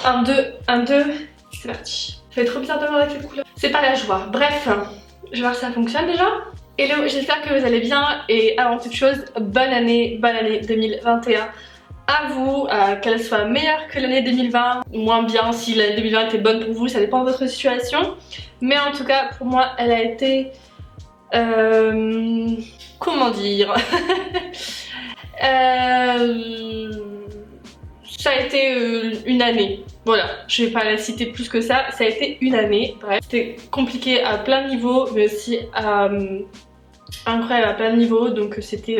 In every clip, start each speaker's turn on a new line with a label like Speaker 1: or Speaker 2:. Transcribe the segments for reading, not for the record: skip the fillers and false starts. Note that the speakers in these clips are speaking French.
Speaker 1: 1, 2, 1, 2, c'est parti. Ça fait trop bizarre de voir avec cette couleur. C'est pas la joie. Bref, je vais voir si ça fonctionne déjà. Hello, j'espère que vous allez bien et avant toute chose, bonne année 2021 à vous, qu'elle soit meilleure que l'année 2020, moins bien si l'année 2020 était bonne pour vous, ça dépend de votre situation. Mais en tout cas, pour moi, elle a été... comment dire ça a été une année. Voilà, je vais pas la citer plus que ça. Ça a été une année. Bref, c'était compliqué à plein de niveaux, mais aussi incroyable à plein de niveaux. Donc c'était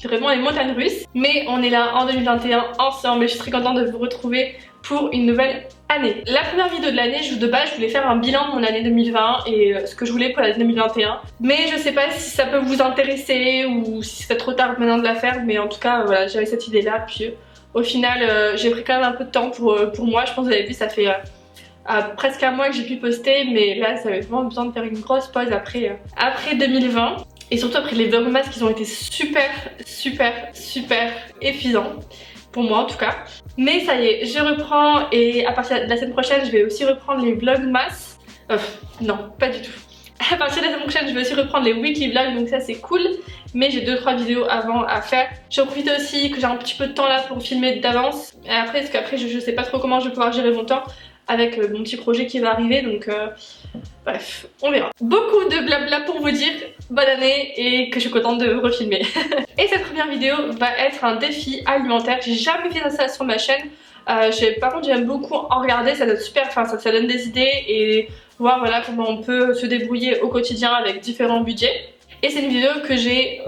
Speaker 1: vraiment les montagnes russes. Mais on est là en 2021 ensemble et je suis très contente de vous retrouver pour une nouvelle année. La première vidéo de l'année, de base, je voulais faire un bilan de mon année 2020 et ce que je voulais pour l'année 2021. Mais je sais pas si ça peut vous intéresser ou si c'est trop tard maintenant de la faire. Mais en tout cas, voilà, j'avais cette idée là. Puis au final, j'ai pris quand même un peu de temps pour moi. Je pense que vous avez vu, ça fait presque un mois que j'ai pu poster. Mais là, ça avait vraiment besoin de faire une grosse pause après 2020. Et surtout après les vlogmas qui ont été super épuisants. Pour moi en tout cas. Mais ça y est, je reprends et à partir de la semaine prochaine, je vais aussi reprendre les vlogmas. Non, pas du tout. À partir de la semaine prochaine, je vais aussi reprendre les weekly vlogs, donc ça c'est cool. Mais j'ai 2-3 vidéos avant à faire. Je profite aussi que j'ai un petit peu de temps là pour filmer d'avance. Et après, parce qu'après je sais pas trop comment je vais pouvoir gérer mon temps avec mon petit projet qui va arriver, donc bref, on verra. Beaucoup de blabla pour vous dire bonne année et que je suis contente de refilmer. Et cette première vidéo va être un défi alimentaire. J'ai jamais fait ça sur ma chaîne. Par contre, j'aime beaucoup en regarder, ça donne super, ça donne des idées et voir voilà comment on peut se débrouiller au quotidien avec différents budgets. Et c'est une vidéo que j'ai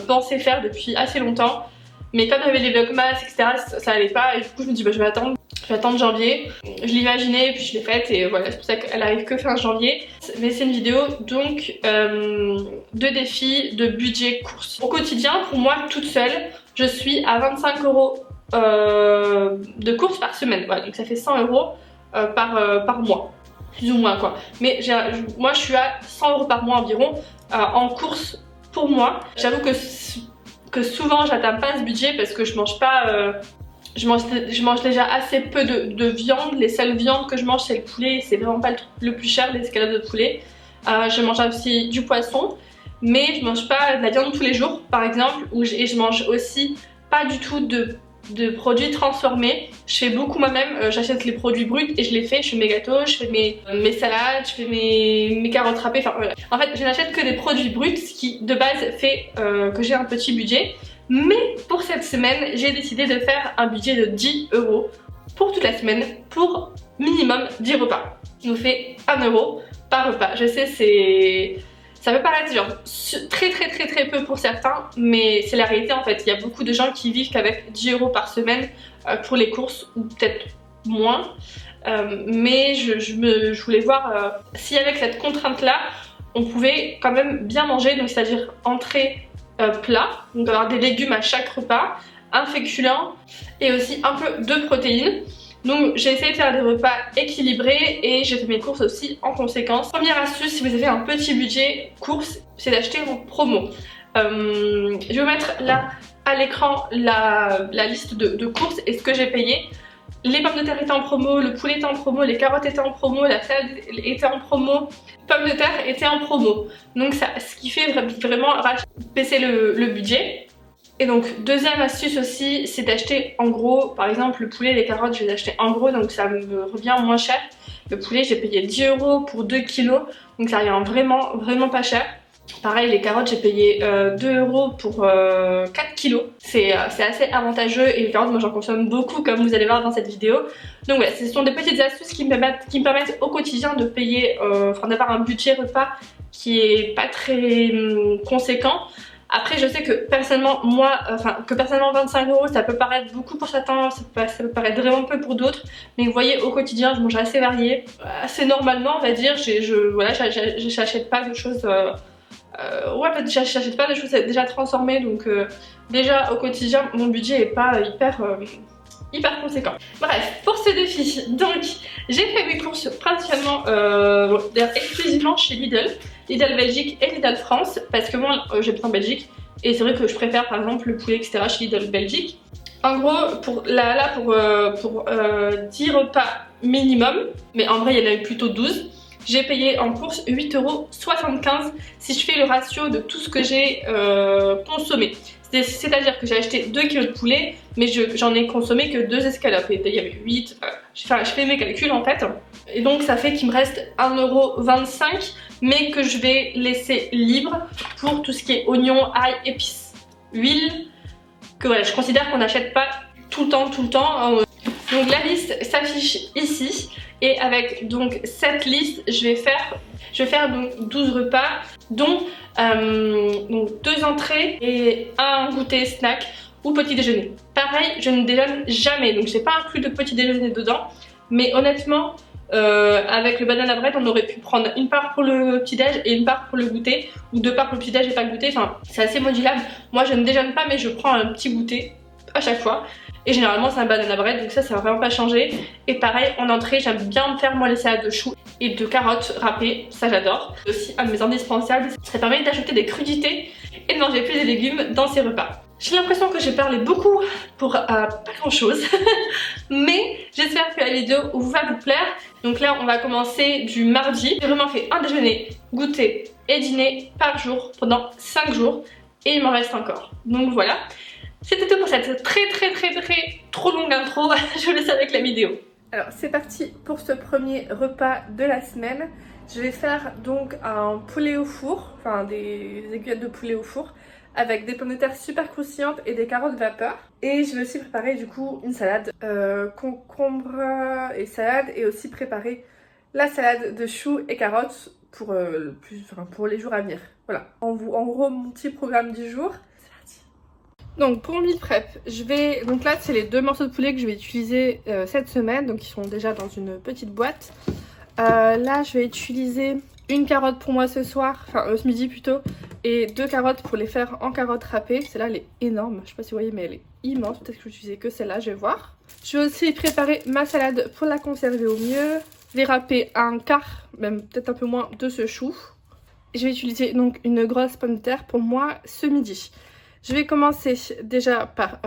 Speaker 1: pensé faire depuis assez longtemps. Mais comme il y avait les vlogmas, etc., ça allait pas. Et du coup, je me dis, bah, je vais attendre janvier. Je l'imaginais, puis je l'ai faite. Et voilà, c'est pour ça qu'elle arrive que fin janvier. Mais c'est une vidéo donc de défis de budget course. Au quotidien, pour moi, toute seule, je suis à 25 € de courses par semaine. Voilà, donc ça fait 100 € par mois. Plus ou moins quoi. Mais moi, je suis à 100 € par mois environ en courses pour moi. J'avoue que souvent j'atteins pas ce budget parce que je mange pas je mange déjà assez peu de viande. Les seules viandes que je mange c'est le poulet, c'est vraiment pas le plus cher, l'escalade de poulet. Je mange aussi du poisson, mais je mange pas de la viande tous les jours par exemple, et je mange aussi pas du tout de produits transformés. Je fais beaucoup moi-même, j'achète les produits bruts et je les fais, je fais mes gâteaux, je fais mes salades, je fais mes carottes râpées, enfin voilà. En fait je n'achète que des produits bruts, ce qui de base fait que j'ai un petit budget. Mais pour cette semaine j'ai décidé de faire un budget de 10 € pour toute la semaine pour minimum 10 repas. Ce qui nous fait 1 € par repas. Je sais, ça peut paraître genre très peu pour certains, mais c'est la réalité en fait. Il y a beaucoup de gens qui vivent qu'avec 10 € par semaine pour les courses, ou peut-être moins. Mais je voulais voir si avec cette contrainte là, on pouvait quand même bien manger, donc c'est-à-dire entrée, plat, donc avoir des légumes à chaque repas, un féculent et aussi un peu de protéines. Donc j'ai essayé de faire des repas équilibrés et j'ai fait mes courses aussi en conséquence. Première astuce, si vous avez un petit budget courses, c'est d'acheter en promo. Je vais vous mettre là à l'écran la liste de courses et ce que j'ai payé. Les pommes de terre étaient en promo, le poulet était en promo, les carottes étaient en promo, la salade était en promo, pommes de terre étaient en promo. Donc ça, ce qui fait vraiment baisser le budget. Et donc deuxième astuce aussi, c'est d'acheter en gros. Par exemple le poulet et les carottes, je les ai achetés en gros, donc ça me revient moins cher. Le poulet j'ai payé 10 € pour 2 kilos, donc ça revient vraiment pas cher. Pareil, les carottes j'ai payé 2 € pour 4 kilos. C'est assez avantageux et les carottes moi j'en consomme beaucoup comme vous allez voir dans cette vidéo. Donc voilà, ce sont des petites astuces qui me permettent au quotidien de payer, d'avoir un budget repas qui est pas très conséquent. Après je sais que personnellement 25 € ça peut paraître beaucoup pour certains, ça peut paraître vraiment peu pour d'autres. Mais vous voyez au quotidien je mange assez varié, assez normalement on va dire. J'achète pas de choses... j'achète pas de choses déjà transformées, donc déjà au quotidien mon budget est pas hyper conséquent. Bref, pour ce défi, donc j'ai fait mes courses principalement exclusivement chez Lidl Belgique et Lidl France, parce que moi j'habite en Belgique et c'est vrai que je préfère par exemple le poulet etc chez Lidl Belgique. En gros, pour 10 repas minimum, mais en vrai il y en a eu plutôt 12, j'ai payé en course 8,75 € si je fais le ratio de tout ce que j'ai consommé. C'est-à-dire que j'ai acheté 2 kg de poulet, mais j'en ai consommé que 2 escalopes. Et il y avait 8, je fais mes calculs en fait. Et donc ça fait qu'il me reste 1,25 €, mais que je vais laisser libre pour tout ce qui est oignons, ail, épices, huile. Que voilà, je considère qu'on n'achète pas tout le temps. Donc la liste s'affiche ici. Et avec donc cette liste, je vais faire donc 12 repas, dont donc 2 entrées et un goûter snack ou petit déjeuner. Pareil, je ne déjeune jamais, donc j'ai pas inclus de petit déjeuner dedans. Mais honnêtement, avec le banana bread, on aurait pu prendre une part pour le petit déj et une part pour le goûter, ou 2 parts pour le petit déj et pas le goûter. Enfin, c'est assez modulable. Moi, je ne déjeune pas, mais je prends un petit goûter à chaque fois. Et généralement c'est un banana bread, donc ça va vraiment pas changer. Et pareil, en entrée, j'aime bien me faire moi les salades de choux et de carottes râpées, ça j'adore. C'est aussi un de mes indispensables, ça permet d'ajouter des crudités et de manger plus de légumes dans ces repas. J'ai l'impression que j'ai parlé beaucoup pour pas grand chose, mais j'espère que la vidéo va vous plaire. Donc là on va commencer du mardi. J'ai vraiment fait un déjeuner, goûter et dîner par jour pendant 5 jours et il m'en reste encore. Donc voilà. C'était tout pour cette très trop longue intro, je vous laisse avec la vidéo. Alors c'est parti pour ce premier repas de la semaine. Je vais faire donc un poulet au four, enfin des aiguillettes de poulet au four avec des pommes de terre super croustillantes et des carottes vapeur. Et je vais aussi préparer du coup une salade concombre et salade, et aussi préparer la salade de choux et carottes pour, pour les jours à venir. Voilà, en gros mon petit programme du jour. Donc pour mon meal prep, donc là c'est les 2 morceaux de poulet que je vais utiliser cette semaine, donc ils sont déjà dans une petite boîte. Là je vais utiliser une carotte pour moi ce soir, enfin ce midi plutôt, et 2 carottes pour les faire en carottes râpées. Celle-là elle est énorme, je sais pas si vous voyez mais elle est immense, peut-être que je vais utiliser que celle-là, je vais voir. Je vais aussi préparer ma salade pour la conserver au mieux. Je vais râper un quart, même peut-être un peu moins, de ce chou. Je vais utiliser donc une grosse pomme de terre pour moi ce midi. Je vais commencer déjà par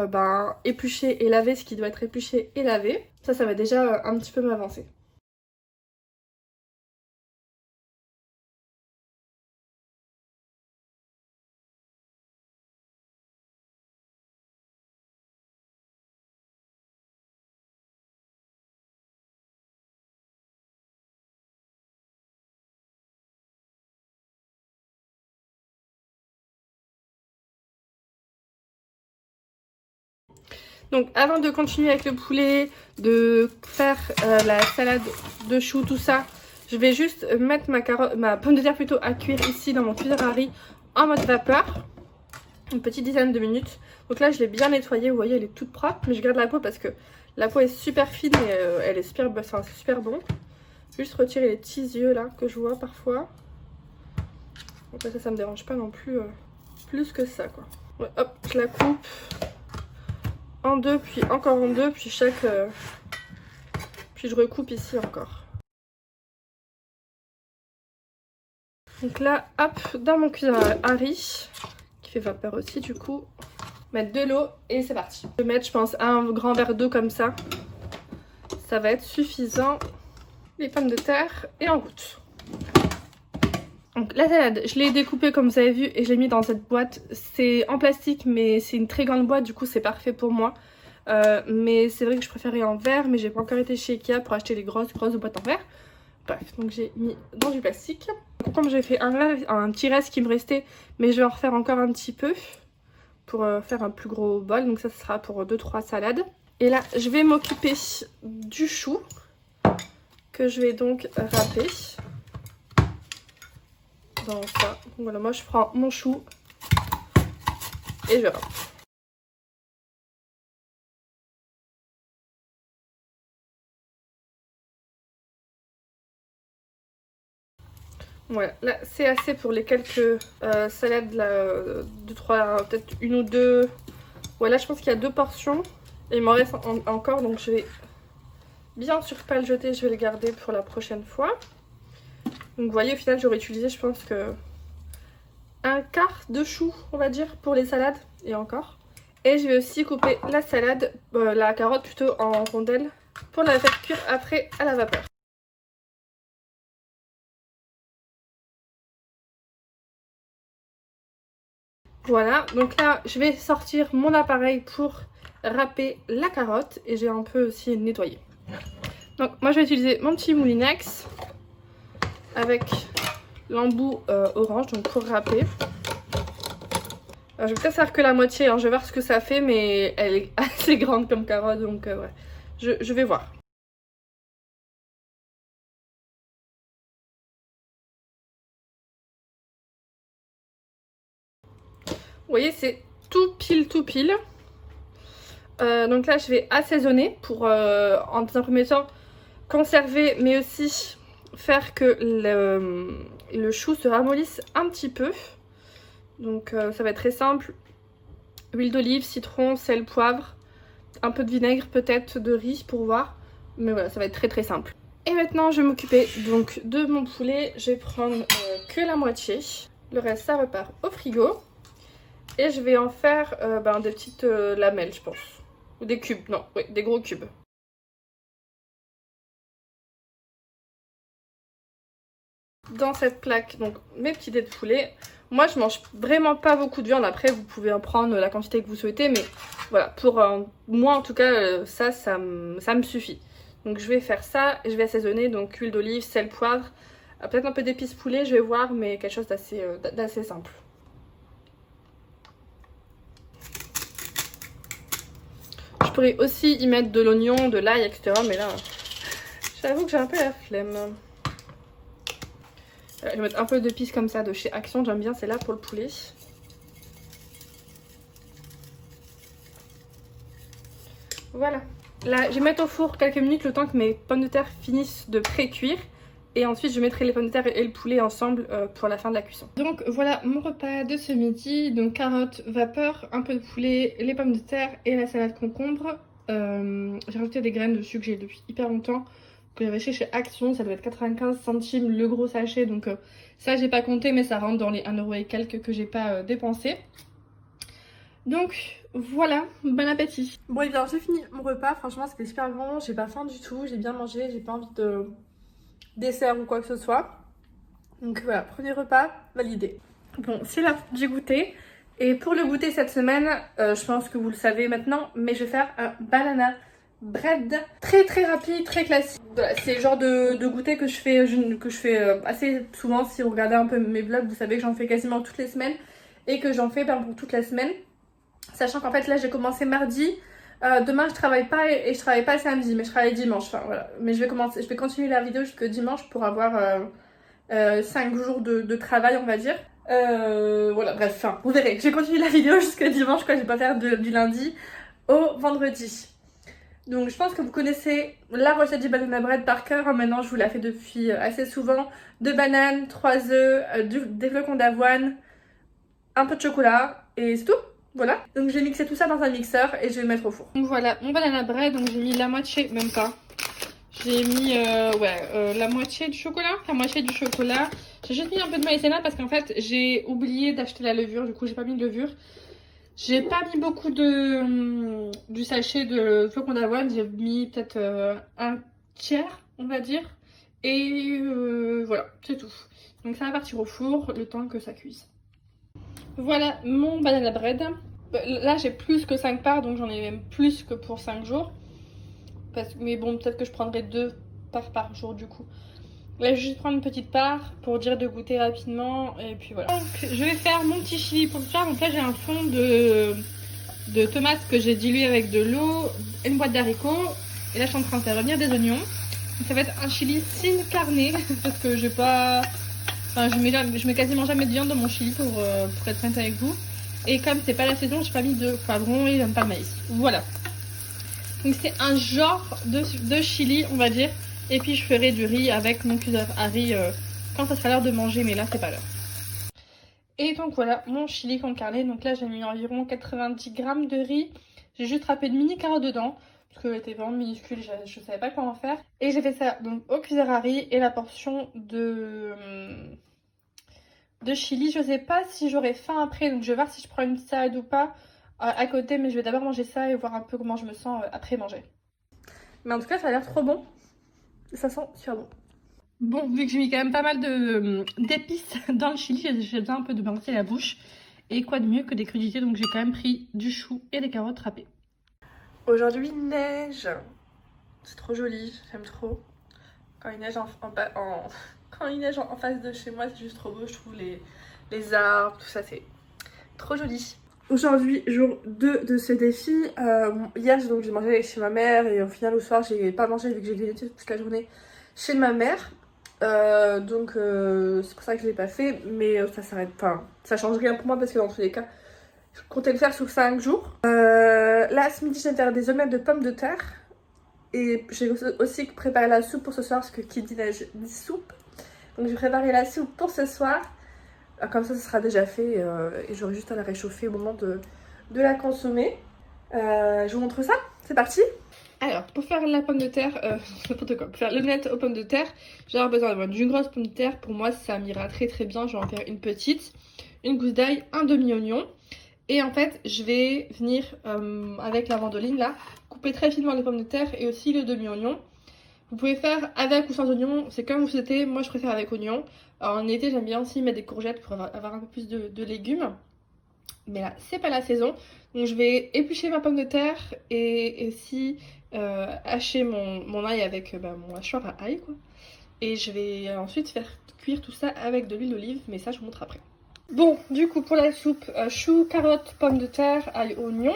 Speaker 1: éplucher et laver ce qui doit être épluché et lavé. Ça va déjà un petit peu m'avancer. Donc avant de continuer avec le poulet, de faire la salade de choux, tout ça, je vais juste mettre ma pomme de terre plutôt à cuire ici dans mon cuiseur à riz en mode vapeur. Une petite dizaine de minutes. Donc là je l'ai bien nettoyée, vous voyez elle est toute propre, mais je garde la peau parce que la peau est super fine et elle est super, c'est super bon. Juste retirer les petits yeux là que je vois parfois. Donc là, ça me dérange pas non plus plus que ça quoi. Ouais, hop, je la coupe en 2, puis encore en 2, puis puis je recoupe ici encore. Donc là, hop, dans mon cuiseur à riz, qui fait vapeur aussi du coup, mettre de l'eau et c'est parti. Je vais mettre, je pense, un grand verre d'eau comme ça. Ça va être suffisant. Les pommes de terre et en route. Donc la salade, je l'ai découpée comme vous avez vu et je l'ai mis dans cette boîte. C'est en plastique mais c'est une très grande boîte, du coup c'est parfait pour moi. Mais c'est vrai que je préférais en verre, mais j'ai pas encore été chez Ikea pour acheter les grosses boîtes en verre. Bref, donc j'ai mis dans du plastique. Donc, comme j'ai fait un petit reste qui me restait, mais je vais en refaire encore un petit peu pour faire un plus gros bol. Donc ça sera pour 2-3 salades. Et là je vais m'occuper du chou que je vais donc râper. Dans ça. Donc voilà, moi je prends mon chou et je râpe. Voilà, là c'est assez pour les quelques salades là, 2-3, peut-être une ou deux. Voilà, je pense qu'il y a 2 portions et il m'en reste encore, donc je vais bien sûr pas le jeter, je vais le garder pour la prochaine fois. Donc vous voyez, au final j'aurais utilisé, je pense que un quart de chou, on va dire, pour les salades et encore. Et je vais aussi couper la salade, la carotte plutôt en rondelles pour la faire cuire après à la vapeur. Voilà, donc là je vais sortir mon appareil pour râper la carotte et j'ai un peu aussi nettoyé. Donc moi je vais utiliser mon petit moulinex avec l'embout orange donc pour râper. Je vais peut-être faire que la moitié, hein. Je vais voir ce que ça fait, mais elle est assez grande comme carotte, donc ouais, je vais voir. Vous voyez, c'est tout pile, tout pile. Donc là, je vais assaisonner pour, en un premier temps, conserver, mais aussi faire que le chou se ramollisse un petit peu. Donc ça va être très simple. Huile d'olive, citron, sel, poivre, un peu de vinaigre, peut-être de riz pour voir. Mais voilà, ça va être très très simple. Et maintenant, je vais m'occuper donc de mon poulet. Je vais prendre que la moitié. Le reste, ça repart au frigo. Et je vais en faire des petites lamelles, je pense. Ou des cubes, non, oui, des gros cubes. Dans cette plaque, donc mes petits dés de poulet. Moi, je mange vraiment pas beaucoup de viande. Après, vous pouvez en prendre la quantité que vous souhaitez. Mais voilà, pour moi en tout cas, ça me suffit. Donc je vais faire ça et je vais assaisonner. Donc huile d'olive, sel, poivre. Peut-être un peu d'épices poulet, je vais voir. Mais quelque chose d'assez simple. Je pourrais aussi y mettre de l'oignon, de l'ail, etc. Mais là, j'avoue que j'ai un peu la flemme. Je vais mettre un peu d'épices comme ça de chez Action. J'aime bien, c'est là pour le poulet. Voilà. Là, je vais mettre au four quelques minutes le temps que mes pommes de terre finissent de pré-cuire. Et ensuite, je mettrai les pommes de terre et le poulet ensemble pour la fin de la cuisson. Donc voilà mon repas de ce midi. Donc carottes, vapeur, un peu de poulet, les pommes de terre et la salade concombre. J'ai rajouté des graines dessus que j'ai depuis hyper longtemps, que j'avais chez Action. Ça doit être 95 centimes le gros sachet. Donc ça, j'ai pas compté, mais ça rentre dans les 1€ et quelques que j'ai pas dépensé. Donc voilà, bon appétit. Bon et bien j'ai fini mon repas, franchement c'était super bon, j'ai pas faim du tout, j'ai bien mangé, j'ai pas envie de dessert ou quoi que ce soit. Donc voilà, premier repas validé. Bon, c'est l'heure du goûter. Et pour le goûter cette semaine, je pense que vous le savez maintenant, mais je vais faire un banana bread très très rapide, très classique. Voilà, c'est le genre de goûter que je fais assez souvent. Si vous regardez un peu mes vlogs, vous savez que j'en fais quasiment toutes les semaines et que j'en fais pour toute la semaine. Sachant qu'en fait là j'ai commencé mardi, demain je travaille pas et je travaille pas samedi, mais je travaille dimanche. Enfin voilà, mais je vais continuer la vidéo jusque dimanche pour avoir 5 jours de travail on va dire. Voilà, bref, enfin, vous verrez, je vais continuer la vidéo jusque dimanche, quoi, je vais pas faire du lundi au vendredi. Donc je pense que vous connaissez la recette du banana bread par cœur, hein. Maintenant je vous la fais depuis assez souvent. 2 bananes, 3 œufs, des flocons d'avoine, un peu de chocolat et c'est tout. Voilà, donc j'ai mixé tout ça dans un mixeur et je vais le mettre au four. Donc voilà, mon banana bread, donc j'ai mis la moitié, même pas. J'ai mis la moitié du chocolat, J'ai juste mis un peu de maïzena parce qu'en fait j'ai oublié d'acheter la levure, du coup j'ai pas mis de levure. J'ai pas mis beaucoup du sachet de flocons d'avoine, j'ai mis peut-être un tiers on va dire. Et voilà, c'est tout. Donc ça va partir au four le temps que ça cuise. Voilà mon banana bread. Là j'ai plus que 5 parts, donc j'en ai même plus que pour 5 jours. Mais bon, peut-être que je prendrai 2 parts par jour du coup. Là je vais juste prendre une petite part pour dire de goûter rapidement. Et puis voilà. Donc je vais faire mon petit chili pour le faire. Donc là j'ai un fond de tomates que j'ai dilué avec de l'eau, une boîte d'haricots. Et là je suis en train de faire revenir des oignons. Donc, ça va être un chili sin carne parce que j'ai pas... Enfin, je mets quasiment jamais de viande dans mon chili pour être honnête avec vous. Et comme c'est pas la saison, j'ai pas mis de poivron et j'aime pas le maïs. Voilà. Donc c'est un genre de chili, on va dire. Et puis je ferai du riz avec mon cuiseur à riz quand ça sera l'heure de manger, mais là c'est pas l'heure. Et donc voilà mon chili con carne. Donc là j'ai mis environ 90 grammes de riz. J'ai juste râpé de mini carottes dedans parce qu'elle était vraiment minuscule, je savais pas comment faire. Et j'ai fait ça donc au cuiseur à riz et la portion de chili. Je sais pas si j'aurai faim après, donc je vais voir si je prends une salade ou pas. à côté, mais je vais d'abord manger ça et voir un peu comment je me sens après manger. Mais en tout cas, ça a l'air trop bon. Ça sent super bon. Bon, vu que j'ai mis quand même pas mal d'épices dans le chili, j'ai besoin un peu de balancer la bouche. Et quoi de mieux que des crudités, donc j'ai quand même pris du chou et des carottes râpées. Aujourd'hui, neige. C'est trop joli, j'aime trop. Quand il neige quand il neige en face de chez moi, c'est juste trop beau, je trouve les arbres, tout ça, c'est trop joli. Aujourd'hui, jour 2 de ce défi. Hier, j'ai mangé chez ma mère et au final, au soir, j'ai pas mangé vu que j'ai grignoté toute la journée chez ma mère. C'est pour ça que je l'ai pas fait, mais ça s'arrête pas. Ça change rien pour moi parce que dans tous les cas, je comptais le faire sur 5 jours. Là, ce midi, je vais faire des omelettes de pommes de terre. Et j'ai aussi préparé la soupe pour ce soir parce que qui dit neige dit soupe. Donc j'ai préparé la soupe pour ce soir. Comme ça, ce sera déjà fait et j'aurai juste à la réchauffer au moment de la consommer. Je vous montre ça, c'est parti. Alors, pour faire la pomme de terre, n'importe quoi, pour faire l'omelette aux pommes de terre, j'ai besoin d'une grosse pomme de terre. Pour moi, ça m'ira très très bien. Je vais en faire une petite, une gousse d'ail, un demi-oignon. Et en fait, je vais venir avec la vendoline là, couper très finement les pommes de terre et aussi le demi-oignon. Vous pouvez faire avec ou sans oignon, c'est comme vous souhaitez. Moi, je préfère avec oignon. Alors, en été, j'aime bien aussi mettre des courgettes pour avoir un peu plus de légumes. Mais là, c'est pas la saison. Donc, je vais éplucher ma pomme de terre et aussi hacher mon ail avec mon hachoir à ail, quoi. Et je vais ensuite faire cuire tout ça avec de l'huile d'olive, mais ça, je vous montre après. Bon, du coup, pour la soupe, choux, carottes, pommes de terre, ail, oignon.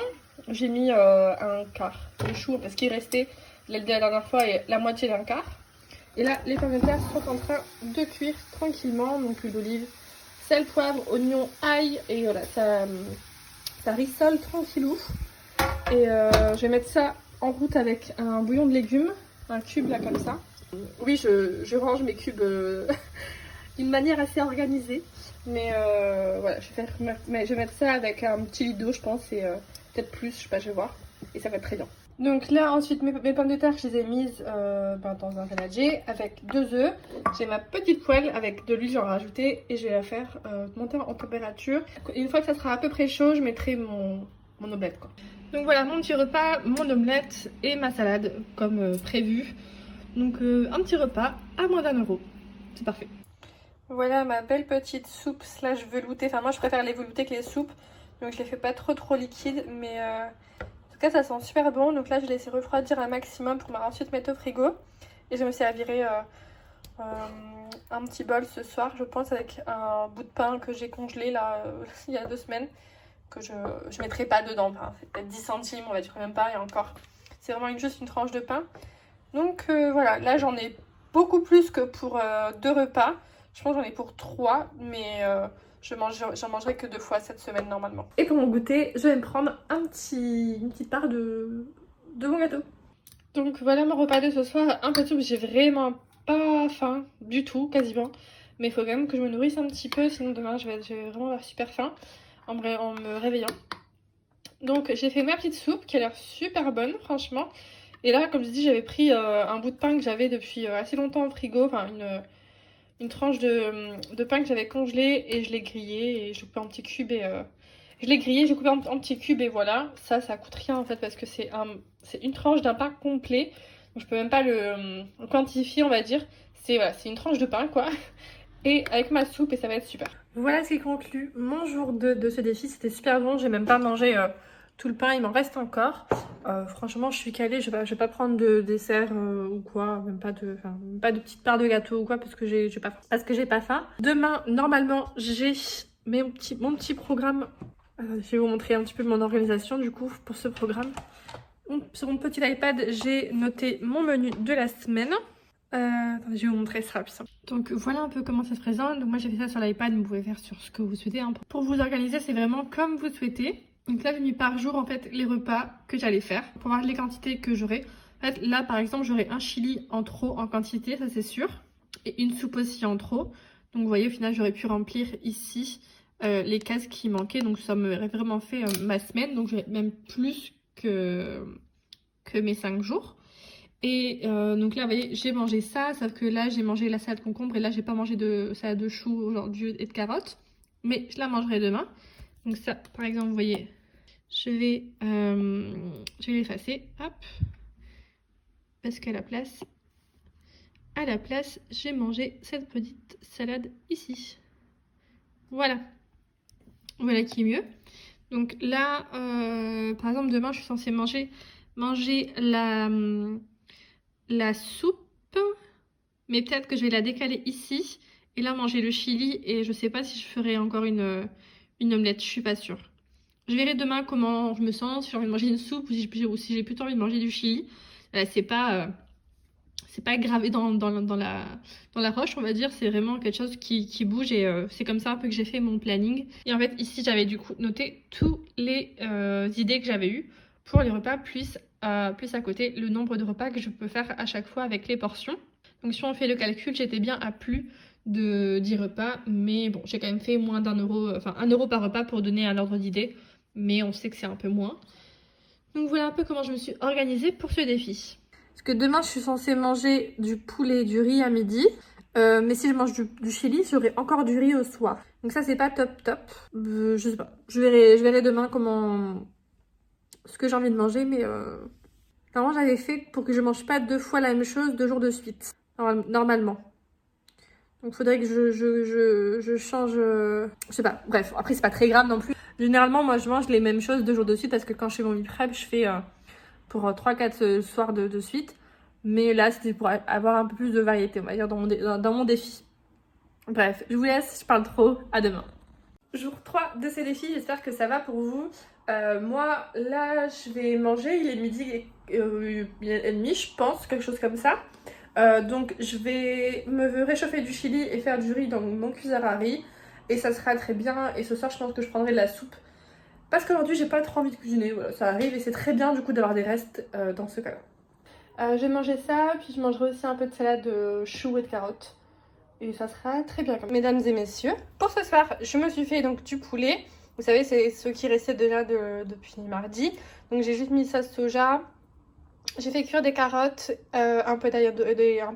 Speaker 1: J'ai mis un quart de chou parce qu'il restait la dernière fois et la moitié d'un quart. Et là, les pommes de terre sont en train de cuire tranquillement. Donc l'huile d'olive, sel, poivre, oignon, ail. Et voilà, ça rissole tranquillou. Et je vais mettre ça en route avec un bouillon de légumes, un cube là comme ça. Oui, je range mes cubes d'une manière assez organisée. Mais voilà, je vais mettre ça avec un petit litre d'eau, je pense, et peut-être plus, je sais pas, je vais voir. Et ça va être très bien. Donc là, ensuite, mes pommes de terre, je les ai mises dans un saladier avec 2 œufs. J'ai ma petite poêle avec de l'huile, j'en ai rajouté et je vais la faire monter en température. Une fois que ça sera à peu près chaud, je mettrai mon omelette, quoi. Donc voilà, mon petit repas, mon omelette et ma salade, comme prévu. Donc un petit repas à moins d'1 €. C'est parfait. Voilà ma belle petite soupe slash veloutée. Enfin, moi je préfère les veloutés que les soupes. Donc je les fais pas trop liquides. Mais en tout cas, ça sent super bon. Donc là, je les laisse refroidir un maximum pour ensuite mettre au frigo. Et je me servirai un petit bol ce soir, je pense, avec un bout de pain que j'ai congelé là il y a 2 semaines. Que je mettrai pas dedans. Enfin, c'est peut-être 10 centimes, on va dire même pas. Et encore, c'est vraiment juste une tranche de pain. Donc voilà, là j'en ai beaucoup plus que pour 2 repas. Je pense que j'en ai pour 3, mais j'en mangerai que 2 fois cette semaine normalement. Et pour mon goûter, je vais me prendre une petite part de mon gâteau. Donc voilà mon repas de ce soir, un peu de soupe, j'ai vraiment pas faim du tout, quasiment. Mais il faut quand même que je me nourrisse un petit peu, sinon demain je vais vraiment avoir super faim en me réveillant. Donc j'ai fait ma petite soupe qui a l'air super bonne, franchement. Et là, comme je dis, j'avais pris un bout de pain que j'avais depuis assez longtemps au frigo, enfin une tranche de pain que j'avais congelé et je l'ai grillé et je l'ai coupé en petits cubes et je l'ai grillé, j'ai coupé en petits cubes et voilà. Ça coûte rien en fait parce que c'est une tranche d'un pain complet. Donc je peux même pas le quantifier, on va dire. C'est une tranche de pain quoi. Et avec ma soupe et ça va être super. Voilà ce qui conclut mon jour 2 de ce défi. C'était super bon, j'ai même pas mangé tout le pain, il m'en reste encore. Franchement, je suis calée, je vais pas prendre de dessert ou quoi, même pas de petite part de gâteau ou quoi parce que j'ai pas faim. Demain, normalement, j'ai mon petit programme. Je vais vous montrer un petit peu mon organisation du coup pour ce programme. Sur mon petit iPad, j'ai noté mon menu de la semaine. Attendez, je vais vous montrer ça plus simple. Donc voilà un peu comment ça se présente. Donc moi j'ai fait ça sur l'iPad, vous pouvez faire sur ce que vous souhaitez. Hein. Pour vous organiser, c'est vraiment comme vous souhaitez. Donc là j'ai mis par jour en fait les repas que j'allais faire pour voir les quantités que j'aurai. En fait là par exemple j'aurai un chili en trop en quantité, ça c'est sûr. Et une soupe aussi en trop. Donc vous voyez au final j'aurais pu remplir ici les cases qui manquaient. Donc ça m'aurait vraiment fait ma semaine. Donc j'aurais même plus que mes 5 jours. Et donc là, vous voyez, j'ai mangé ça, sauf que là, j'ai mangé la salade concombre et là, j'ai pas mangé de salade de choux aujourd'hui et de carottes. Mais je la mangerai demain. Donc ça, par exemple, vous voyez, je vais l'effacer, hop, parce qu'à la place, j'ai mangé cette petite salade ici. Voilà, voilà qui est mieux. Donc là, par exemple, demain, je suis censée manger la soupe, mais peut-être que je vais la décaler ici et là manger le chili, et je sais pas si je ferai encore une omelette, je suis pas sûre. Je verrai demain comment je me sens, si j'ai envie de manger une soupe ou si j'ai plutôt envie de manger du chili. C'est pas gravé dans la roche, on va dire, c'est vraiment quelque chose qui bouge, et c'est comme ça un peu que j'ai fait mon planning. Et en fait ici j'avais du coup noté tous les idées que j'avais eues pour les repas, plus à côté le nombre de repas que je peux faire à chaque fois avec les portions. Donc si on fait le calcul, j'étais bien à plus de 10 repas, mais bon, j'ai quand même fait moins d'1 €, enfin 1 € par repas pour donner un ordre d'idée, mais on sait que c'est un peu moins. Donc voilà un peu comment je me suis organisée pour ce défi. Parce que demain, je suis censée manger du poulet et du riz à midi. Mais si je mange du chili, j'aurai encore du riz au soir. Donc ça, c'est pas top. Je sais pas. Je verrai demain ce que j'ai envie de manger. Mais normalement, j'avais fait pour que je mange pas 2 fois la même chose 2 jours de suite. Normalement. Donc faudrait que je change... Je sais pas. Bref, après, c'est pas très grave non plus. Généralement, moi, je mange les mêmes choses 2 jours de suite parce que quand je fais mon meal prep, je fais... pour 3-4 soirs de suite. Mais là, c'était pour avoir un peu plus de variété, on va dire, dans mon défi. Bref, je vous laisse, je parle trop, à demain. Jour 3 de ces défis, j'espère que ça va pour vous. Moi, là, je vais manger, il est midi et demi, je pense, quelque chose comme ça. Donc, je vais me réchauffer du chili et faire du riz dans mon cuiseur à riz. Et ça sera très bien. Et ce soir, je pense que je prendrai de la soupe. Parce qu'aujourd'hui, j'ai pas trop envie de cuisiner, voilà, ça arrive et c'est très bien du coup d'avoir des restes dans ce cas-là. Je vais manger ça, puis je mangerai aussi un peu de salade de choux et de carottes. Et ça sera très bien. Mesdames et messieurs, pour ce soir, je me suis fait donc du poulet. Vous savez, c'est ce qui restait déjà depuis mardi. Donc j'ai juste mis ça soja. J'ai fait cuire des carottes, un peu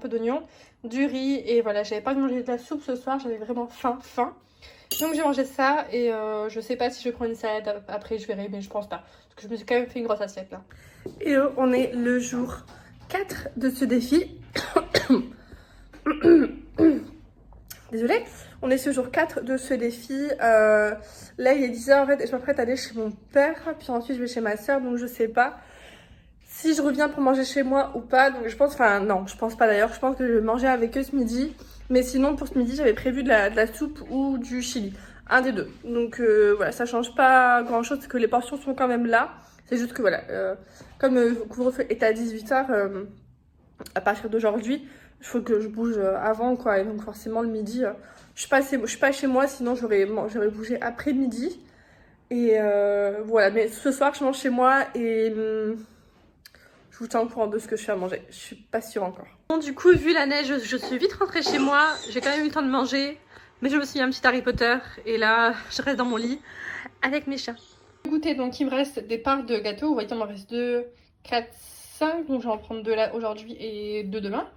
Speaker 1: d'oignon, du riz. Et voilà, j'avais pas mangé de la soupe ce soir, j'avais vraiment faim. Donc j'ai mangé ça et je sais pas si je vais prendre une salade après, je verrai, mais je pense pas. Parce que je me suis quand même fait une grosse assiette là. Et on est le jour 4 de ce défi. Désolée. On est ce jour 4 de ce défi. Là il est 10h en fait et je m'apprête à aller chez mon père. Puis ensuite je vais chez ma soeur, donc je sais pas si je reviens pour manger chez moi ou pas. Donc je pense, enfin non, je pense pas d'ailleurs. Je pense que je vais manger avec eux ce midi. Mais sinon, pour ce midi, j'avais prévu de la soupe ou du chili. Un des deux. Donc voilà, ça change pas grand chose parce que les portions sont quand même là. C'est juste que voilà, comme le couvre-feu est à 18h, à partir d'aujourd'hui, il faut que je bouge avant quoi. Et donc forcément, le midi, je suis pas chez moi, sinon j'aurais bougé après midi. Et voilà, mais ce soir, je mange chez moi et... je vous tiens au courant de ce que je fais à manger. Je suis pas sûre encore. Bon, du coup, vu la neige, je suis vite rentrée chez moi. J'ai quand même eu le temps de manger. Mais je me suis mis un petit Harry Potter. Et là, je reste dans mon lit avec mes chats. Goûter, donc il me reste des parts de gâteau. Vous voyez, il me reste 2, 4, 5. Donc je vais en prendre 2 là aujourd'hui et 2 demain.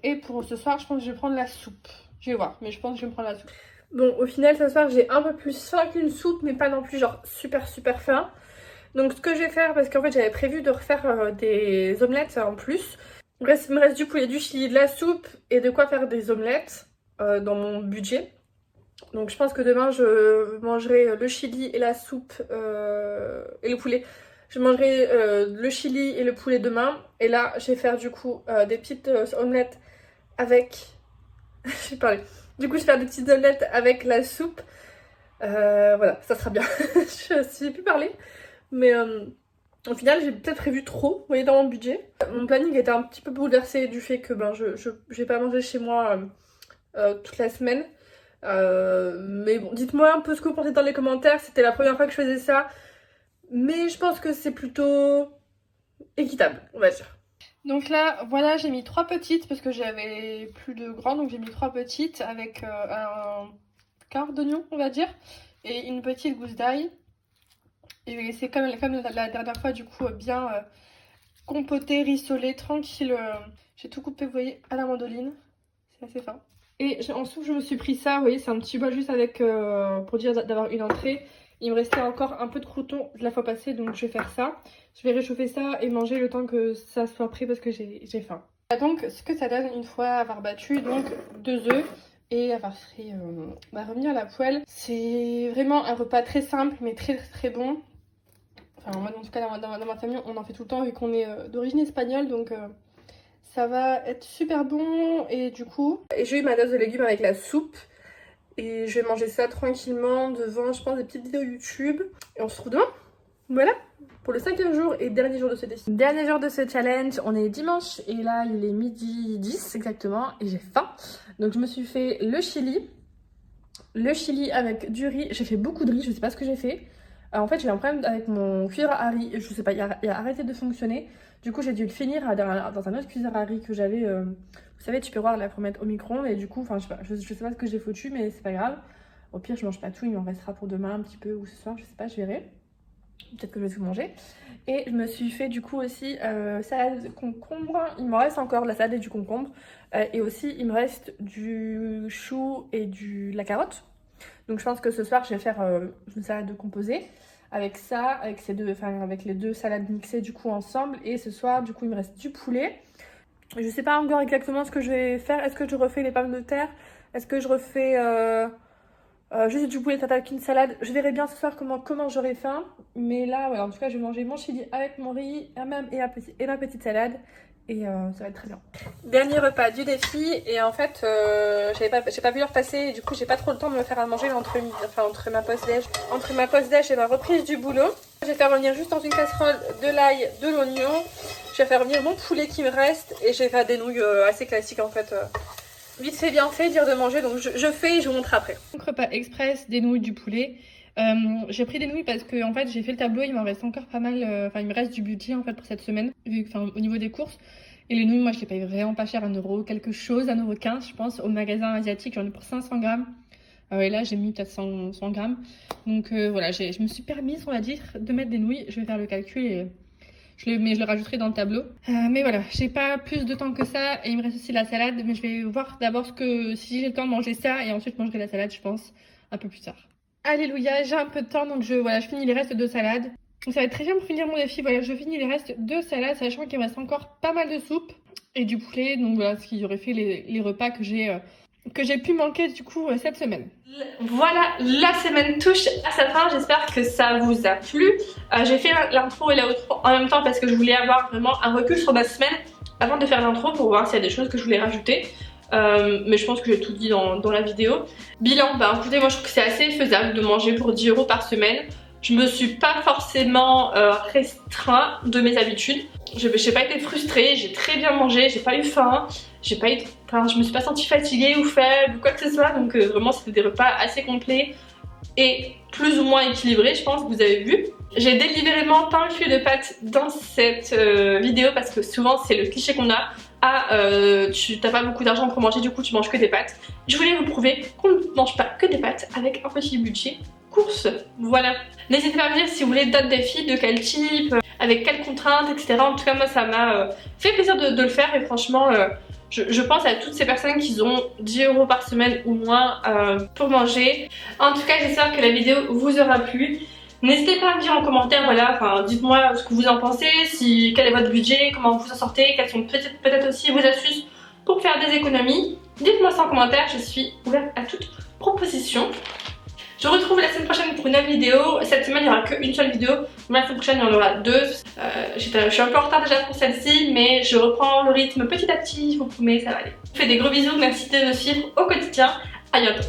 Speaker 1: Et pour ce soir, je pense que je vais prendre la soupe. Je vais voir, mais je pense que je vais me prendre la soupe. Bon, au final, ce soir, j'ai un peu plus faim qu'une soupe, mais pas non plus genre super faim. Donc ce que je vais faire, parce qu'en fait j'avais prévu de refaire des omelettes en plus. Il me reste du poulet, du chili, de la soupe et de quoi faire des omelettes dans mon budget. Donc je pense que demain je mangerai le chili et la soupe et le poulet. Je mangerai le chili et le poulet demain. Et là je vais faire du coup des petites omelettes avec... je vais parler. Du coup je vais faire des petites omelettes avec la soupe. Voilà, ça sera bien. Je ne sais plus parler. Mais au final, j'ai peut-être prévu trop, vous voyez, dans mon budget. Mon planning était un petit peu bouleversé du fait que je vais pas manger chez moi toute la semaine. Mais bon, dites-moi un peu ce que vous pensez dans les commentaires. C'était la première fois que je faisais ça. Mais je pense que c'est plutôt équitable, on va dire. Donc là, voilà, j'ai mis 3 petites parce que j'avais plus de grands. Donc j'ai mis 3 petites avec un quart d'oignon, on va dire. Et une petite gousse d'ail. Et je vais laisser comme la dernière fois du coup bien compoter, rissoler, tranquille. J'ai tout coupé, vous voyez, à la mandoline. C'est assez fin. Et en soupe, je me suis pris ça, vous voyez, c'est un petit bol juste avec, pour dire d'avoir une entrée. Il me restait encore un peu de croûtons de la fois passée, donc je vais faire ça. Je vais réchauffer ça et manger le temps que ça soit prêt parce que j'ai faim. Donc ce que ça donne une fois avoir battu donc 2 œufs et avoir fait revenir à la poêle. C'est vraiment un repas très simple mais très très bon. Enfin moi en tout cas dans ma famille on en fait tout le temps vu qu'on est d'origine espagnole, donc ça va être super bon. Et du coup j'ai eu ma dose de légumes avec la soupe. Et je vais manger ça tranquillement devant, je pense, des petites vidéos YouTube. Et on se retrouve demain. Voilà, pour le 5e jour et dernier jour de ce défi. Dernier jour de ce challenge, on est dimanche et là il est midi 10 exactement et j'ai faim. Donc je me suis fait le chili avec du riz. J'ai fait beaucoup de riz, je sais pas ce que j'ai fait. En fait j'ai eu un problème avec mon cuillère à riz, je sais pas, il a arrêté de fonctionner. Du coup j'ai dû le finir dans un autre cuillère à riz que j'avais, vous savez, tupperware là pour mettre au micro-ondes. Et du coup, enfin je sais pas ce que j'ai foutu mais c'est pas grave. Au pire je mange pas tout, il m'en restera pour demain un petit peu ou ce soir, je sais pas, je verrai. Peut-être que je vais tout manger. Et je me suis fait du coup aussi salade de concombre. Il me reste encore de la salade et du concombre. Et aussi il me reste du chou et de la carotte. Donc je pense que ce soir je vais faire une salade de composée. Avec ça, avec les deux salades mixées du coup ensemble. Et ce soir du coup il me reste du poulet. Je sais pas encore exactement ce que je vais faire. Est-ce que je refais les pommes de terre? Est-ce que je refais... juste du poulet tartare avec une salade. Je verrai bien ce soir comment j'aurai faim. Mais là, ouais, en tout cas, je vais manger mon chili avec mon riz et ma petite salade. Et ça va être très bien. Dernier repas du défi. Et en fait, j'ai pas vu l'heure passer. Et du coup, j'ai pas trop le temps de me faire à manger entre ma pause déj. Entre ma pause déj et ma reprise du boulot. Je vais faire revenir juste dans une casserole de l'ail, de l'oignon. Je vais faire revenir mon poulet qui me reste. Et je vais faire des nouilles assez classiques en fait. Vite fait, bien fait, dire de manger, donc je fais et je vous montre après. Donc repas express, des nouilles, du poulet. J'ai pris des nouilles parce que en fait j'ai fait le tableau, il m'en reste encore pas mal, il me reste du budget en fait pour cette semaine, au niveau des courses. Et les nouilles, moi je les paye vraiment pas cher, 1 euro quelque chose, 1,15 € je pense, au magasin asiatique, j'en ai pour 500 grammes. Et là j'ai mis peut-être 100 grammes. Donc voilà, je me suis permise, on va dire, de mettre des nouilles. Je vais faire le calcul et... je le rajouterai dans le tableau. Mais voilà, j'ai pas plus de temps que ça. Et il me reste aussi la salade. Mais je vais voir d'abord si j'ai le temps de manger ça. Et ensuite, je mangerai la salade, je pense, un peu plus tard. Alléluia, j'ai un peu de temps. Donc je finis les restes de salade. Donc ça va être très bien pour finir mon défi. Voilà, je finis les restes de salade, sachant qu'il me reste encore pas mal de soupe. Et du poulet. Donc voilà, ce qui aurait fait les repas que j'ai pu manquer du coup cette semaine. Voilà, la semaine touche à sa fin, j'espère que ça vous a plu. J'ai fait l'intro et l'outro en même temps parce que je voulais avoir vraiment un recul sur ma semaine avant de faire l'intro pour voir s'il y a des choses que je voulais rajouter. Mais je pense que j'ai tout dit dans la vidéo. Bilan, bah écoutez, moi je trouve que c'est assez faisable de manger pour 10 € par semaine. Je me suis pas forcément restreint de mes habitudes. J'ai pas été frustrée, j'ai très bien mangé, j'ai pas eu faim, je me suis pas sentie fatiguée ou faible ou quoi que ce soit. Donc vraiment c'était des repas assez complets et plus ou moins équilibrés, je pense que vous avez vu. J'ai délibérément pas inclus de pâtes dans cette vidéo parce que souvent c'est le cliché qu'on a. Tu t'as pas beaucoup d'argent pour manger, du coup tu manges que des pâtes. Je voulais vous prouver qu'on ne mange pas que des pâtes avec un petit budget course. Voilà. N'hésitez pas à me dire si vous voulez d'autres défis, de quel type, avec quelles contraintes, etc. En tout cas moi ça m'a fait plaisir de le faire et franchement je pense à toutes ces personnes qui ont 10 € par semaine ou moins pour manger. En tout cas j'espère que la vidéo vous aura plu. N'hésitez pas à me dire en commentaire, voilà, enfin dites-moi ce que vous en pensez, quel est votre budget, comment vous en sortez, quelles sont peut-être aussi vos astuces pour faire des économies. Dites-moi ça en commentaire, je suis ouverte à toute proposition. Je vous retrouve la semaine prochaine pour une autre vidéo. Cette semaine il n'y aura qu'une seule vidéo, mais la semaine prochaine il y en aura 2. Je suis un peu en retard déjà pour celle-ci, mais je reprends le rythme petit à petit, je vous promets, ça va aller. Je vous fais des gros bisous, merci de me suivre au quotidien, à bientôt.